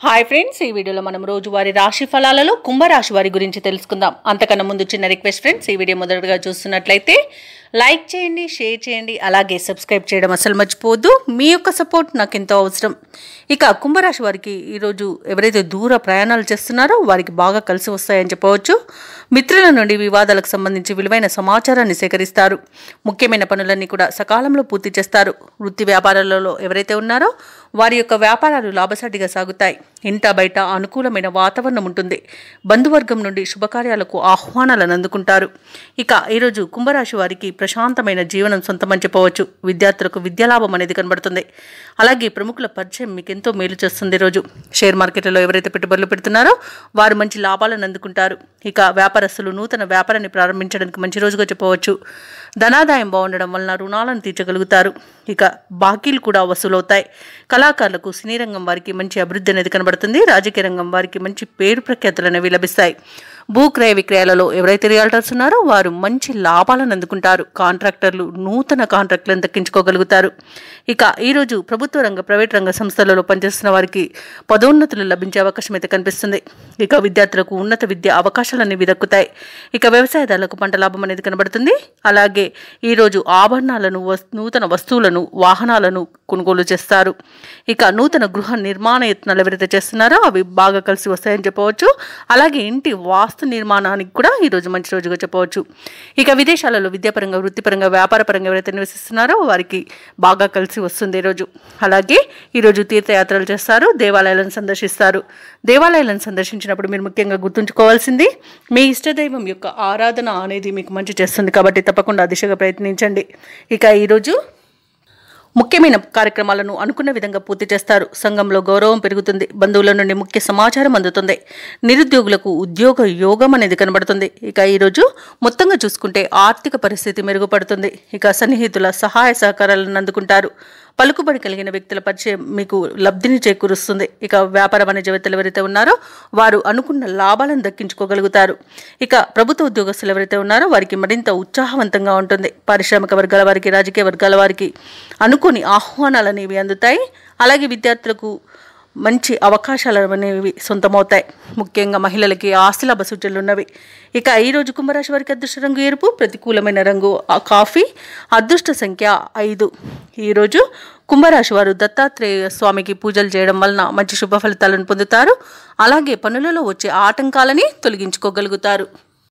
Hi friends, ఈ వీడియోలో మనం రోజువారీ రాశి ఫలాలలో కుంభరాశి వారి గురించి తెలుసుకుందాం. అంతకన్నా ముందు చిన్న రిక్వెస్ట్ ఫ్రెండ్స్, ఈ వీడియో మొదటగా చూస్తున్నట్లయితే లైక్ చేయండి, షేర్ చేయండి, అలాగే సబ్స్క్రైబ్ చేయడం అసలు మర్చిపోవద్దు. మీ యొక్క సపోర్ట్ నాకు ఎంతో అవసరం. ఇక కుంభరాశి వారికి ఈరోజు ఎవరైతే దూర ప్రయాణాలు చేస్తున్నారో వారికి బాగా కలిసి వస్తాయని చెప్పవచ్చు. మిత్రుల నుండి వివాదాలకు సంబంధించి విలువైన సమాచారాన్ని సేకరిస్తారు. ముఖ్యమైన పనులన్నీ కూడా సకాలంలో పూర్తి చేస్తారు. వృత్తి వ్యాపారాలలో ఎవరైతే ఉన్నారో వారి యొక్క వ్యాపారాలు లాభసాటిగా సాగుతాయి. ఇంట బయట అనుకూలమైన వాతావరణం ఉంటుంది. బంధువర్గం నుండి శుభకార్యాలకు ఆహ్వానాలను అందుకుంటారు. ఇక ఈరోజు కుంభరాశి వారికి ప్రశాంతమైన జీవనం సొంతమని చెప్పవచ్చు. విద్యార్థులకు విద్యాలాభం అనేది కనబడుతుంది. అలాగే ప్రముఖుల పరిచయం మీకు ఎంతో మేలు చేస్తుంది. రోజు షేర్ మార్కెట్లలో ఎవరైతే పెట్టుబడులు పెడుతున్నారో వారు మంచి లాభాలను అందుకుంటారు. ఇక వ్యాపారస్తులు నూతన వ్యాపారాన్ని ప్రారంభించడానికి మంచి రోజుగా చెప్పవచ్చు. ధనాదాయం బాగుండడం వలన రుణాలను తీర్చగలుగుతారు. ఇక బాకీలు కూడా వసూలవుతాయి. కళాకారులకు సినీ రంగం వారికి మంచి అభివృద్ధి అనేది కనబడుతుంది. రాజకీయ రంగం వారికి మంచి పేరు ప్రఖ్యాతులు అనేవి లభిస్తాయి. భూక్రయ విక్రయాలలో ఎవరైతే రియల్టర్స్ ఉన్నారో వారు మంచి లాభాలను అందుకుంటారు. కాంట్రాక్టర్లు నూతన కాంట్రాక్టులను దక్కించుకోగలుగుతారు. ఇక ఈరోజు ప్రభుత్వ రంగ ప్రైవేట్ రంగ సంస్థలలో పనిచేస్తున్న వారికి పదోన్నతులు లభించే అవకాశం అయితే కనిపిస్తుంది. ఇక విద్యార్థులకు ఉన్నత విద్య అవకాశాలు అనేవి దక్కుతాయి. ఇక వ్యవసాయదారులకు పంట లాభం అనేది కనబడుతుంది. అలాగే ఈరోజు ఆభరణాలను, నూతన వస్తువులను, వాహనాలను కొనుగోలు చేస్తారు. ఇక నూతన గృహ నిర్మాణ యత్నాలు ఎవరైతే చేస్తున్నారో అవి బాగా కలిసి వస్తాయని చెప్పవచ్చు. అలాగే ఇంటి వాస్తు నిర్మాణానికి కూడా ఈరోజు మంచి రోజుగా చెప్పవచ్చు. ఇక విదేశాలలో విద్యాపరంగా, వృత్తిపరంగా, వ్యాపారపరంగా ఎవరైతే నివసిస్తున్నారో వారికి బాగా కలిసి వస్తుంది ఈరోజు. అలాగే ఈరోజు తీర్థయాత్రలు చేస్తారు, దేవాలయాలను సందర్శిస్తారు. దేవాలయాలను సందర్శించినప్పుడు మీరు ముఖ్యంగా గుర్తుంచుకోవాల్సింది మీ ఇష్టదైవం యొక్క ఆరాధన అనేది మీకు మంచి చేస్తుంది. కాబట్టి తప్పకుండా దిశగా ప్రయత్నించండి. ఇక ఈరోజు ముఖ్యమైన కార్యక్రమాలను అనుకున్న విధంగా పూర్తి చేస్తారు. సంఘంలో గౌరవం పెరుగుతుంది. బంధువుల నుండి ముఖ్య సమాచారం అందుతుంది. నిరుద్యోగులకు ఉద్యోగ యోగం అనేది కనబడుతుంది. ఇక ఈరోజు మొత్తంగా చూసుకుంటే ఆర్థిక పరిస్థితి మెరుగుపడుతుంది. ఇక సన్నిహితుల సహాయ సహకారాలను అందుకుంటారు. పలుకుబడి కలిగిన వ్యక్తుల పరిచయం మీకు లబ్ధిని చేకూరుస్తుంది. ఇక వ్యాపార వాణిజ్యవేత్తలు ఎవరైతే ఉన్నారో వారు అనుకున్న లాభాలను దక్కించుకోగలుగుతారు. ఇక ప్రభుత్వ ఉద్యోగస్తులు ఎవరైతే ఉన్నారో వారికి మరింత ఉత్సాహవంతంగా ఉంటుంది. పారిశ్రామిక వర్గాల వారికి, రాజకీయ వర్గాల వారికి అనుకోని ఆహ్వానాలు అనేవి అందుతాయి. అలాగే విద్యార్థులకు మంచి అవకాశాలు అనేవి సొంతమవుతాయి. ముఖ్యంగా మహిళలకి ఆస్తిలాభ సూచనలు ఉన్నవి. ఇక ఈరోజు కుంభరాశి వారికి అదృష్ట రంగు ఎరుపు, ప్రతికూలమైన రంగు కాఫీ, అదృష్ట సంఖ్య 5. ఈరోజు కుంభరాశి వారు దత్తాత్రేయ స్వామికి పూజలు చేయడం వలన మంచి శుభ ఫలితాలను పొందుతారు. అలాగే పనులలో వచ్చే ఆటంకాలని తొలగించుకోగలుగుతారు.